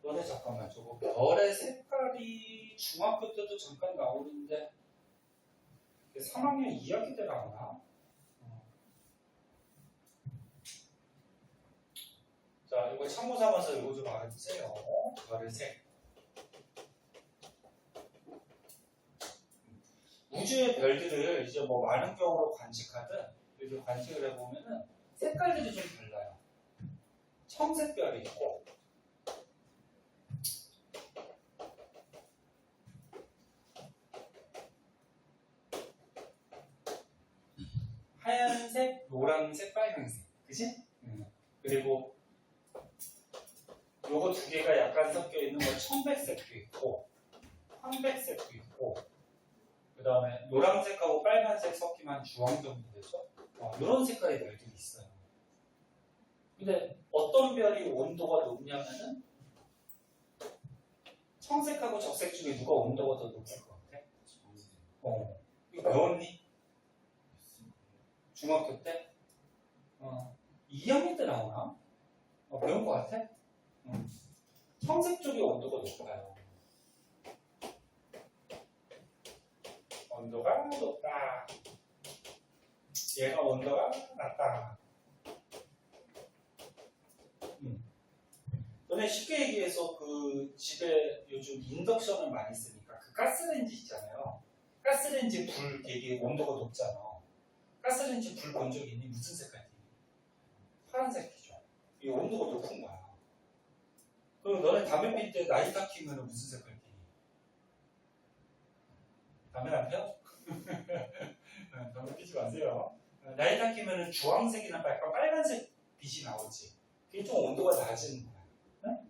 너네 잠깐만, 저거 별의 색깔이 중학교 때도 잠깐 나오는데 3학년 2학기 때 나오나? 자, 이거 참고 삼아서 이거 좀 알아주세요. 별의 색. 우주의 별들을 이제 뭐 망원경으로 관측하든 이렇게 관측을 해보면은 색깔들이 좀 달라요. 청색별이 있고, 하얀색, 노란색, 빨간색. 그치? 그리고 요거 두 개가 약간 섞여 있는 거 청백색도 있고, 황백색도 있고, 그 다음에 노란색하고 빨간색 섞이면 주황 정도 되죠? 이런 색깔의 별들이 있어요. 근데 어떤 별이 온도가 높냐면은 청색하고 적색 중에 누가 온도가 더 높을 것 같아? 이거 배웠니? 중학교 때? 2학년 때 나오나? 배운 것 같아? 청색 쪽이 온도가 높아요. 온도가 높다. 얘가 온도가 낮다. 너네 쉽게 얘기해서 그 집에 요즘 인덕션을 많이 쓰니까 그 가스레인지 있잖아요. 가스레인지 불 되게 온도가 높잖아. 가스레인지 불 본 적 있니? 무슨 색깔이니? 파란색이죠. 이 온도가 높은 거야. 그럼 너네 담배 필 때 나이타 키면 무슨 색깔 피니? 담배 안 피워? 담배 피지 마세요. 나이타 키면 주황색이나 약간 빨간색 빛이 나오지. 그게 좀 온도가 낮은 거야. 네?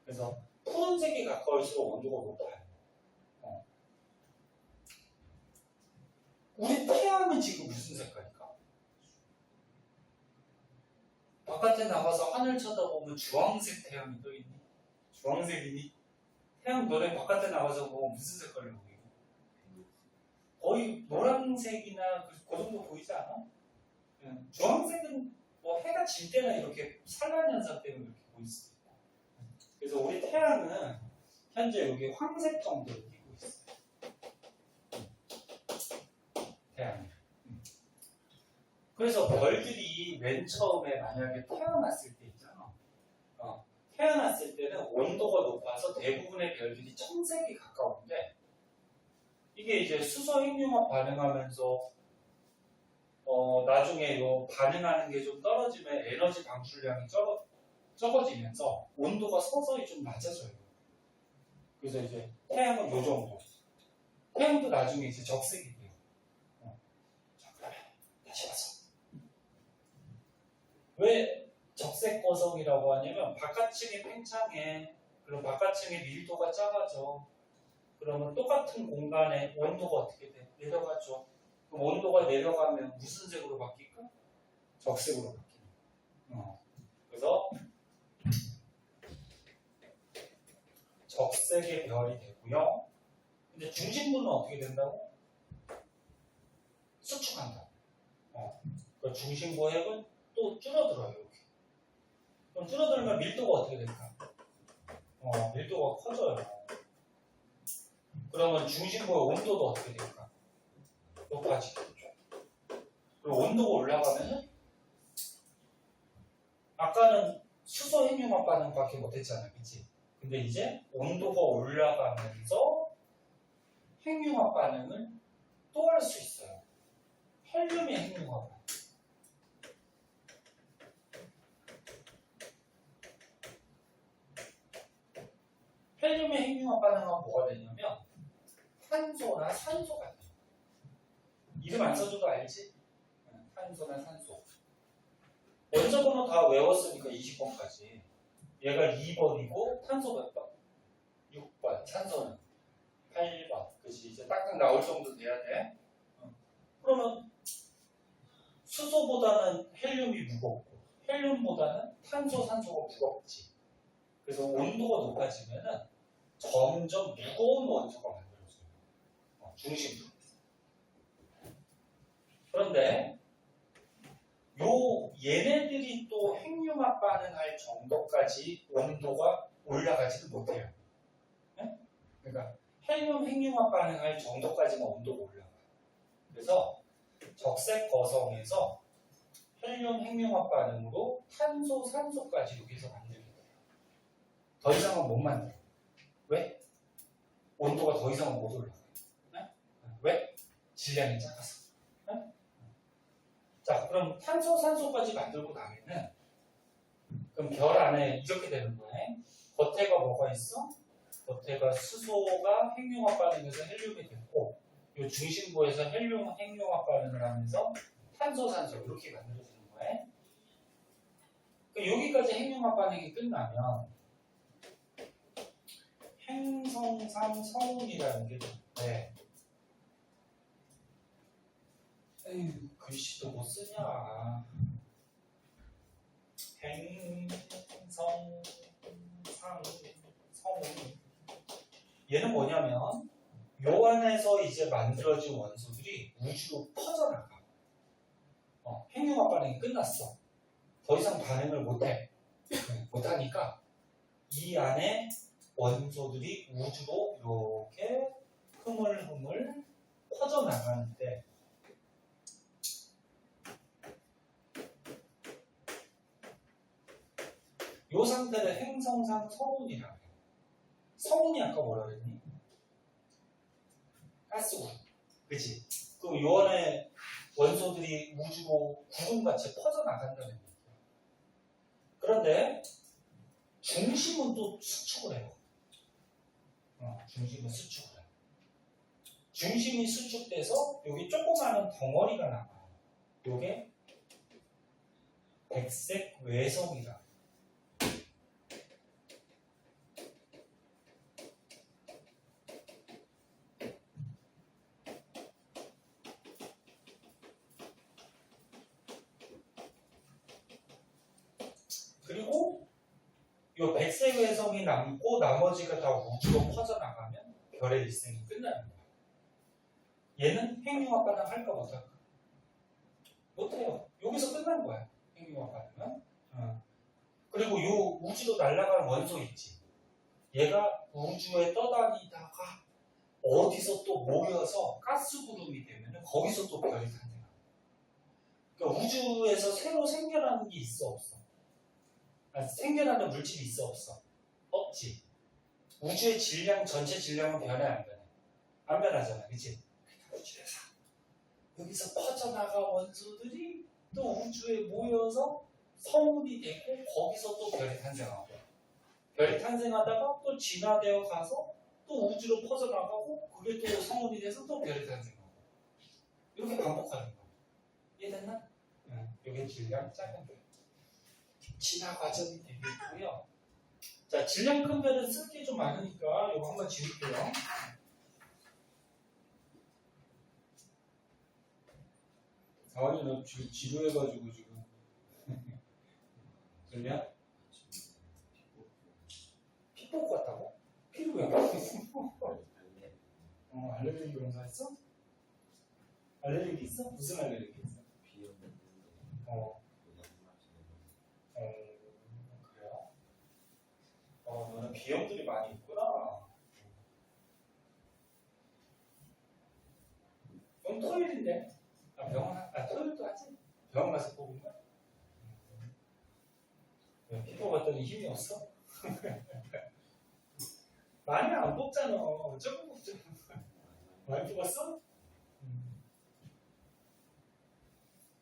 그래서 푸른색이 가까울수록 온도가 높아요. 우리 태양은 지금 무슨 색깔일까? 바깥에 나가서 하늘 쳐다보면 주황색 태양이 떠 있니? 주황색이니? 태양 너네 바깥에 나가서 보면 무슨 색깔로 보여? 거의 노란색이나 그 정도 보이지 않아? 주황색은 뭐 해가 질 때나 이렇게 산란 현상 때문에 이렇게 보일 수도 있고. 그래서 우리 태양은 현재 여기 황색 정도로 띄고 있어요. 태양. 그래서 별들이 맨 처음에 만약에 태어났을 때 있잖아. 태어났을 때는 온도가 높아서 대부분의 별들이 청색이 가까운데 이게 이제 수소 핵융합 반응하면서 나중에 요 반응하는 게 좀 떨어지면 에너지 방출량이 적어지면서 온도가 서서히 좀 낮아져요. 그래서 이제 태양은 요 정도. 태양도 나중에 이제 적색이 돼요. 자, 그러면 다시 와서. 왜 적색 거성이라고 하냐면 바깥층이 팽창해. 그럼 바깥층의 밀도가 작아져. 그러면 똑같은 공간에 온도가 어떻게 돼? 내려가죠. 그럼 온도가 내려가면 무슨 색으로 바뀔까? 적색으로 바뀌는. 그래서 적색의 별이 되고요. 근데 중심부는 어떻게 된다고? 수축한다. 그 중심부 핵은 또 줄어들어요. 이렇게. 그럼 줄어들면 밀도가 어떻게 될까? 밀도가 커져요. 그러면 중심부의 온도도 어떻게 될까? 높아지겠죠. 그리고 온도가 올라가면은 아까는 수소 핵융합 반응밖에 못했잖아, 그치? 근데 이제 온도가 올라가면서 핵융합 반응을 또 할 수 있어요. 헬륨의 핵융합 반응. 헬륨의 핵융합 반응은 뭐가 되냐면 탄소나 산소가 돼요. 이름 안 써줘도 알지? 탄소나 산소. 원자 번호 다 외웠으니까 20번까지. 얘가 2번이고 탄소 몇 번? 6번. 산소는 8번. 그치? 이제 딱딱 나올 정도 돼야 돼. 그러면 수소보다는 헬륨이 무겁고 헬륨보다는 탄소, 산소가 무겁지. 그래서 온도가 높아지면은 점점 무거운 원소가 만들어져요. 중심부. 그런데 얘네들이 또 핵융합 반응할 정도까지 온도가 올라가지는 못해요. 네? 그러니까 헬륨 핵융합 반응할 정도까지만 온도가 올라가요. 그래서 적색 거성에서 헬륨 핵융합 반응으로 탄소, 산소까지 여기서 만들게 돼요. 더 이상은 못 만들어요. 왜? 온도가 더 이상은 못 올라가요. 네? 왜? 질량이 작아서. 네? 자, 그럼 탄소, 산소까지 만들고 나면은 그럼 별 안에 이렇게 되는 거네. 겉에가 뭐가 있어? 겉에가 수소가 핵융합 반응해서 헬륨이 됐고 이 중심부에서 헬륨 핵융합 반응을 하면서 탄소, 산소 이렇게 만들어지는 거예요. 여기까지 핵융합 반응이 끝나면 행성상 성운이라는 게 있는데 에휴, 글씨도 못 쓰냐. 행성상 성운. 얘는 뭐냐면 요 안에서 이제 만들어진 원소들이 우주로 퍼져나가. 핵융합 반응이 끝났어. 더 이상 반응을 못해. 못하니까 이 안에 원소들이 우주로 이렇게 흐물흐물 퍼져나가는데 이 상태를 행성상 성운이라고 해요. 성운이 아까 뭐라 그랬니? 가스군. 그치? 그럼 요 안에 원소들이 우주로 구름같이 퍼져나간다는 얘기예요. 그런데 중심은 또 수축을 해요. 중심은 수축을 해요. 중심이 수축돼서 여기 조그마한 덩어리가 나와요. 요게 백색 외성이라. 요 백색 외성이 남고 나머지가 다 우주로 퍼져나가면 별의 일생이 끝나는 거야. 얘는 핵융합 반응할까 못할까? 못해요. 여기서 끝난 거야. 핵융합 반응은. 그리고 요 우주로 날아가는 원소 있지. 얘가 우주에 떠다니다가 어디서 또 모여서 가스 구름이 되면 거기서 또 별이 탄생합니다. 그러니까 우주에서 새로 생겨나는 게 있어 없어? 생겨나는 물질이 있어 없어? 없지. 우주의 질량, 전체 질량은 변해 안 변해? 안 변하잖아, 그치? 우주에서 여기서 퍼져나가 원소들이 또 우주에 모여서 성운이 되고 거기서 또 별이 탄생하고 별이 탄생하다가 또 진화되어 가서 또 우주로 퍼져나가고 그게 또 성운이 돼서 또 별이 탄생하고 이렇게 반복하는 거야. 이해됐나? 이게 질량 작은 별. 진화 과정이 되겠고요. 자, 질량 큰 별은 쓸 게 좀 많으니까 이거 한번 지울게요. 아니, 너 지루해가지고 지금. 그러냐? 피 뽑고 왔다고? 피를 왜 뽑고? 알레르기 검사했어? 알레르기 있어? 무슨 알레르기 있어? 그래요? 너는 비염들이 많이 있구나. 그럼 토요일인데? 토요일도 하지? 병원 가서 뽑은 거야? 피 뽑았더니 힘이 없어? 많이 안 뽑잖아. 조금 뽑잖아. 많이 뽑았어?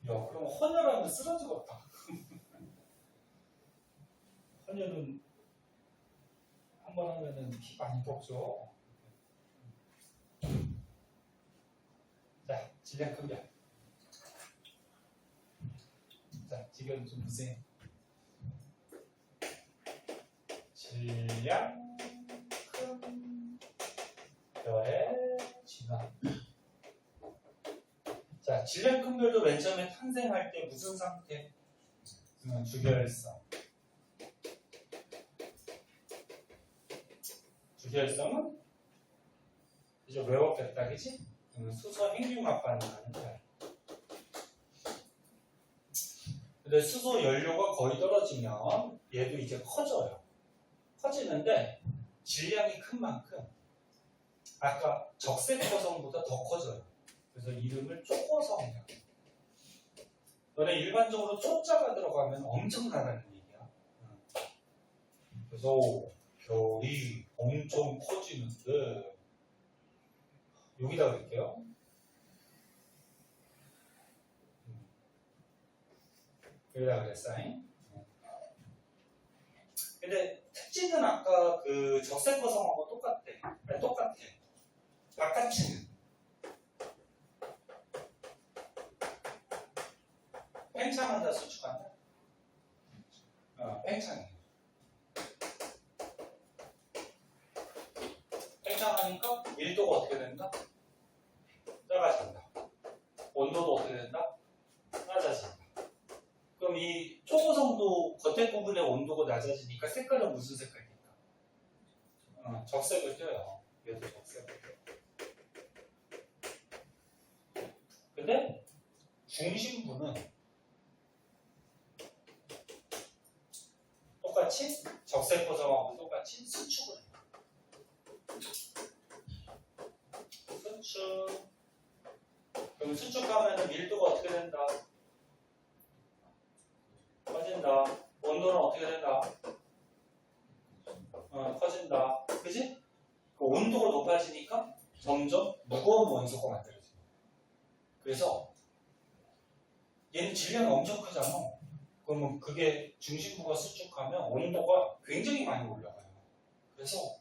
야, 그럼 헌혈하면 쓰러지겠다. 헌혈은 한 번 하면은 피 많이 뽑죠. 자, 질량 큰 별. 자, 지금 좀 보세요. 질량 큰 별의 진화. 자, 질량 큰 별도 맨 처음에 탄생할 때 무슨 상태? 주결성. 주결성은 이제 외웠겠다, 그치? 수소 핵융합 반응하는 별. 근데 수소 연료가 거의 떨어지면 얘도 이제 커져요. 커지는데 질량이 큰 만큼 아까 적색 거성보다 더 커져요. 그래서 이름을 초고성이라고. 너네 일반적으로 초자가 들어가면 엄청나다는 얘기야. 그래서 별이 엄청 커지는데 여기다 그럴게요. 여기다 그랬어잉. 근데 특징은 아까 그 적색 거성하고 똑같대. 똑같아. 바깥은 팽창한다, 수축한다? 팽창해. 팽창하니까 밀도가 어떻게 된다? 작아진다. 온도도 어떻게 된다? 낮아진다. 그럼 이 초고성도 겉에 부분의 온도가 낮아지니까 색깔은 무슨 색깔입니까? 적색을 띄어요. 얘도 적색을 띄어요. 근데 중심부는 똑같이 적색 고성하고 똑같이 수축을 해요. 수축. 그럼 수축하면 밀도가 어떻게 된다? 커진다. 온도는 어떻게 된다? 커진다. 그지? 그 온도가 높아지니까 점점 무거운 원소가 만들어집니다. 그래서 얘는 질량이 엄청 크잖아. 그러면 그게 중심부가 수축하면 온도가 굉장히 많이 올라가요. 그래서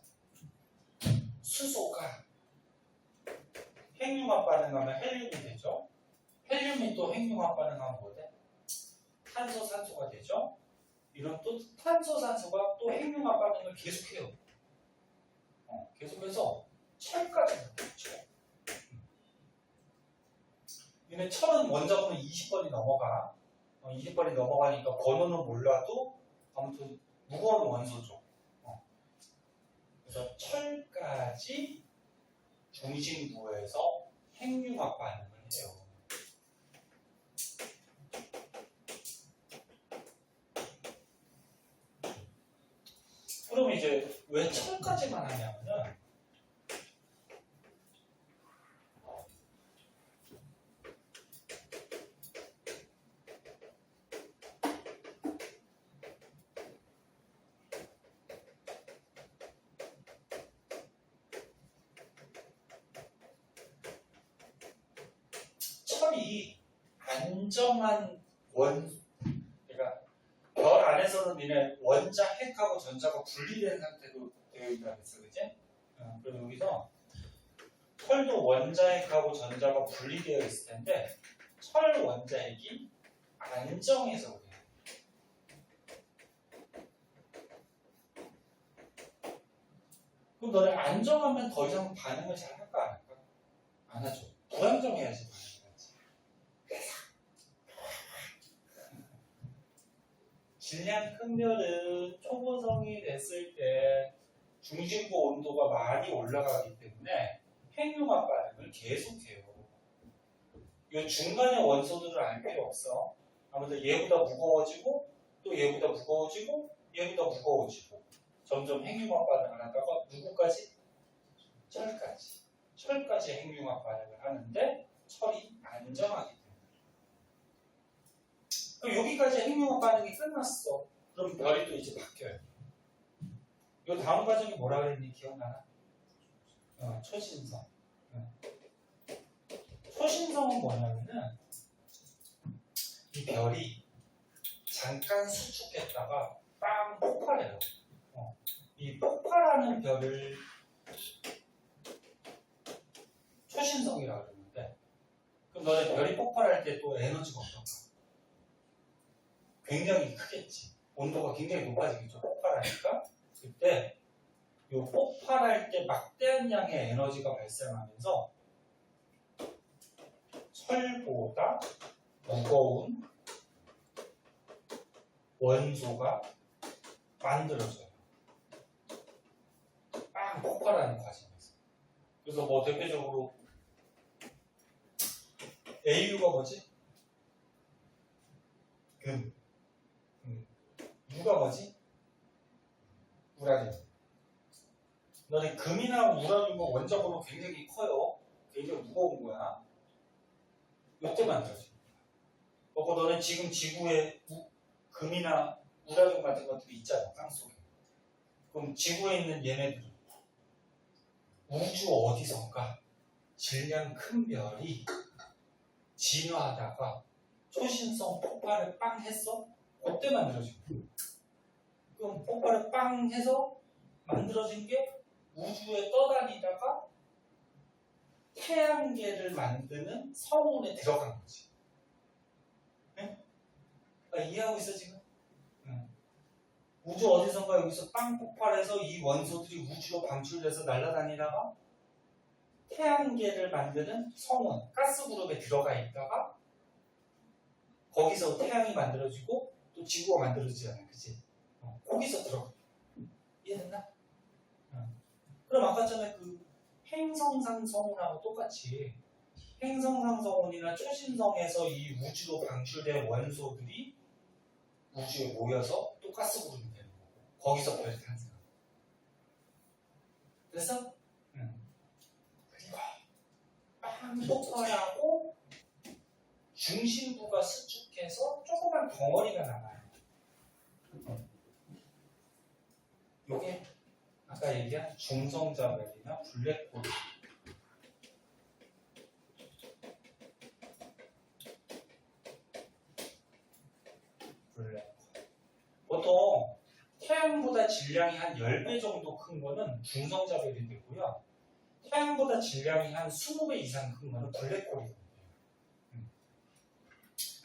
수소가 핵융합 반응하면 헬륨이 되죠. 헬륨이 또 핵융합 반응하면 뭐 돼? 탄소, 산소가 되죠. 이런 또 탄소, 산소가 또 핵융합 반응을 계속해요. 계속해서 철까지 나오죠. 얘네 철은 원자번호 20번이 넘어가. 20번이 넘어가니까 번호는 몰라도 아무튼 무거운 원소죠. 그래서 철까지 중심부에서 핵융합 반응을 해요. 그럼 이제 왜 철까지만 하냐면은 철이 안정한 그러니까 별 안에서는 니네 원자 핵하고 전자가 분리된 상태로 되어 있다고 했어, 그치? 그리고 여기서 철도 원자 핵하고 전자가 분리되어 있을 텐데 철 원자 핵이 안정해서 그래요. 그럼 너네 안정하면 더 이상 반응을 잘 할까 안 할까? 안 하죠. 불안정해야지 반응을 하지. 질량 큰 별은 초고성이 됐을 때 중심부 온도가 많이 올라가기 때문에 핵융합 반응을 계속해요. 이 중간의 원소들을 알 필요 없어. 아무튼 얘보다 무거워지고 또 얘보다 무거워지고 얘보다 무거워지고 점점 핵융합 반응을 하다가 누구까지? 철까지 핵융합 반응을 하는데 철이 안정하기 때문에. 그럼 여기까지 핵융합 반응이 끝났어. 그럼 별이 또 이제 바뀌어요. 이 다음 과정이 뭐라 그랬니? 기억나나? 초신성. 초신성은 뭐냐면은 이 별이 잠깐 수축했다가 빵 폭발해요. 이 폭발하는 별을 초신성이라고 그러는데 그럼 너네 별이 폭발할 때 또 에너지가 어떨까? 굉장히 크겠지. 온도가 굉장히 높아지겠죠. 폭발하니까. 그때 이 폭발할 때 막대한 양의 에너지가 발생하면서 철보다 무거운 원소가 만들어져요. 빵 폭발하는 과정에서. 그래서 뭐 대표적으로 AU가 뭐지? 금. U가 뭐지? 우라늄. 너네 금이나 우라늄은 원적으로 굉장히 커요. 굉장히 무거운 거야. 이때 만들어진 거야. 너네 지금 지구에 금이나 우라늄 같은 것들이 있잖아. 땅속에. 그럼 지구에 있는 얘네들은 우주 어디선가 질량 큰 별이 진화하다가 초신성 폭발을 빵 했어? 그때 만들어진 거야. 그럼 폭발을 빵 해서 만들어진 게 우주에 떠다니다가 태양계를 만드는 성운에 들어간 거지. 응? 이해하고 있어 지금? 응. 우주 어디선가 여기서 빵 폭발해서 이 원소들이 우주로 방출돼서 날아다니다가 태양계를 만드는 성운, 가스그룹에 들어가 있다가 거기서 태양이 만들어지고 또 지구가 만들어지잖아. 그치? 거기서 들어가. 이해됐나? 그럼 아까 전에 그 행성상 성운하고 똑같이 행성상 성운이나 초신성에서 이 우주로 방출된 원소들이 우주에 모여서 또 가스그룹이 되는 거고 거기서 별이 탄생하고. 됐어? 그리고 빵 폭발하고 중심부가 수축해서 조그만 덩어리가 남아요. 요게 아까 얘기한 중성자별이나 블랙홀. 보통 태양보다 질량이 한 10배 정도 큰 거는 중성자별이 되고요. 태양보다 질량이 한 20배 이상 큰 거는 블랙홀이 돼요.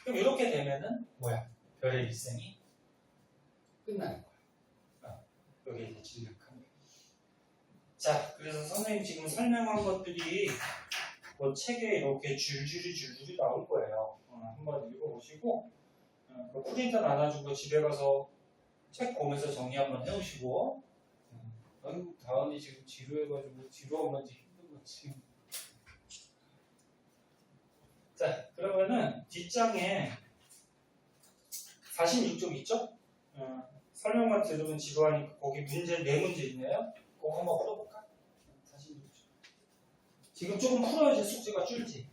그럼 이렇게 되면은 뭐야? 별의 일생이 끝나는 거야. 여기 이제 질량 큰 거. 자, 그래서 선생님 지금 설명한 것들이 뭐 책에 이렇게 줄줄이 나올 거예요. 한번 읽어보시고 그 프린터 나눠주고 집에 가서 책 보면서 정리 한번 해오시고. 아유, 다은이 지금 지루해가지고 지루한 건지 힘든 건지. 자, 그러면은 뒷장에 46쪽 있죠? 설명만 들으면 지루하니까 거기 문제, 4문제 있네요? 그거 한번 풀어볼까? 46쪽. 지금 조금 풀어야지 숙제가 줄지.